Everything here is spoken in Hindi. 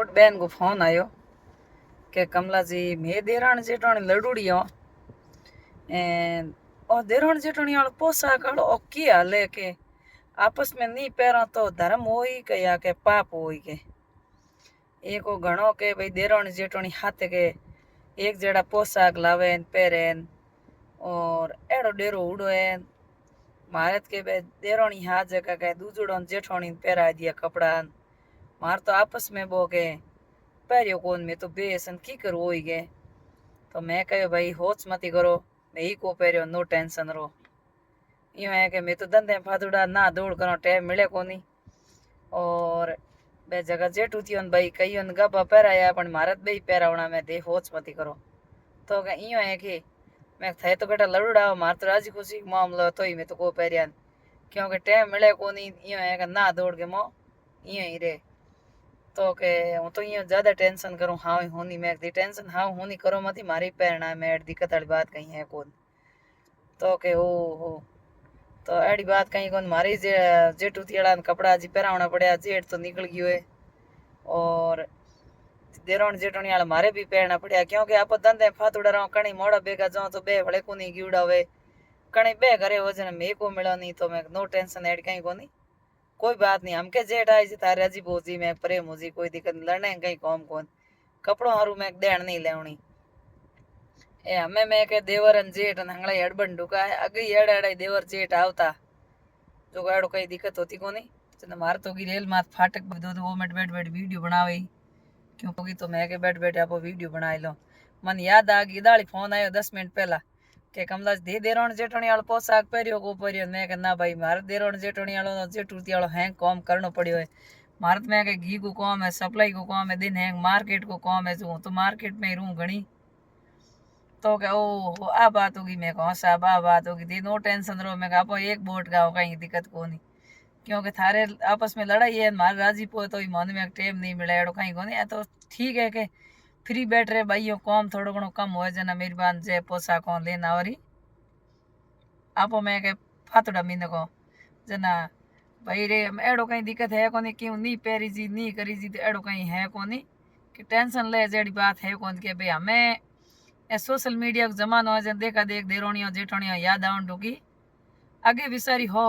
वोट बहन को फोन आयो के कमला जी मैं देराण जेठाणी लड़ूड़ी हो और देराण जेठाणी वालो पोशाक वालो ओकी हाले के आपस में नहीं पैरा तो धर्म होई के या के पाप होई के एको घणो के भाई देराणी जेठाणी हाथे के एक जड़ा पोशाक लावे पहरे और एड़ो डेरो उड़े महारत के बे देराणी हाथ जगह के दूजड़ो जेठाणी पहरा दिया कपड़ा मार तो आपस में बो के पैरियो कोन में तो बेसन की करो होई गए तो मैं कहो भाई होच मती करो मैं ही को पैरियो नो टेंशन रो यूं है कि मैं तो धंधे फादुड़ा ना दौड़ करो टाइम मिले कोनी और बे जगह जेठू थी भाई कई गबा पैराया पण भारत बे पैरावना में दे होच मती करो तो के यूं है कि मैं थे तो बेटा लड़ूड़ा मार तो राजी खुशी मामलो तो ही मैं तो को पैरिया क्योंकि टाइम मिले कोनी यूं है कि ना दौड़ के मो यूं ही रे तो के हूँ तो यूं ज्यादा टेंशन करूँ हाँ होनी मैं दी टेंशन हाँ होनी करो मती मारी पैरना मैं दिक्कत वाली बात कहीं है कौन तो के ओ हो तो एड़ी बात कहीं कौन मारी जेठू थियाड़ा कपड़ा जी पहरावना पड़या जेठ तो निकल गयो है और देरोण जेठोणी वाला मारे भी पहनना पड़या क्योंकि आप धंधे फातुड़ा रहो कणी मोड़ा बेगा जाओ तो बे भले कोनी गिवड़ा हुए कणी बे घरे हो जने मे को मिलो नहीं तो मैं नो टेंशन एड कहीं कोनी कोई बात नहीं हमके जेठ आई जी थारे अजी बोजी मैं प्रेम होजी कोई दिक्कत नहीं लड़ने कहीं कौम कौन कपड़ों हारू मैं देण नहीं लेवनी ए हमें मैं के देवर अन जेठ अन हंगला हड़बन ढुका है अगे एड़ एड़ा देवर जेठ आवता जो गाड़ो कहीं दिक्कत होती कोनी चने मार तो की रेल मात फाटक दो 2 मिनट बैठ बैठ वीडियो बनावे क्योंकि तो मैं के बैठ बैठ आप वीडियो बनाई लो मन याद आ गई दाड़ी फोन आयो 10 मिनट पहला के कमलाज दे देरोण जेठोणी वालो पोशाक पहरियो को पहरियो मैं के ना भाई मारे देरोण जेठोणी वालो जेठूती वालो हैंग काम करनो पड़ियो है मारत में के घी को काम है सप्लाई को काम है दिन हैंग मार्केट को काम है जो तो मार्केट में रहूं घणी तो के ओ आ बात होगी मैं कहा साहब आ बात होगी दी नो टेंशन रो मैं आप एक बोट गाओ कहीं दिक्कत को नहीं क्योंकि थारे आपस में लड़ाई है मारे राजी पो तो मन में टेम नहीं मिला एड़ो कहीं को नहीं तो ठीक है के फ्री बैठ रहे भाइयों कम थोड़ो घणो कम हो जना मेरी बान जे पोशाक लेना वरी आपो मैं के फातुड़ा मीन को जना भाई रे एड़ो कहीं दिक्कत है कोनी क्यों नहीं पेरी जी नहीं करी जी तो एड़ो कहीं है कोनी कि टेंशन ले जेड़ी बात है कौन के भाई हमें ए सोशल मीडिया को जमानो है जन देखा देख देरोणियों जेठोणियों याद आवन टूकी आगे विसारी हो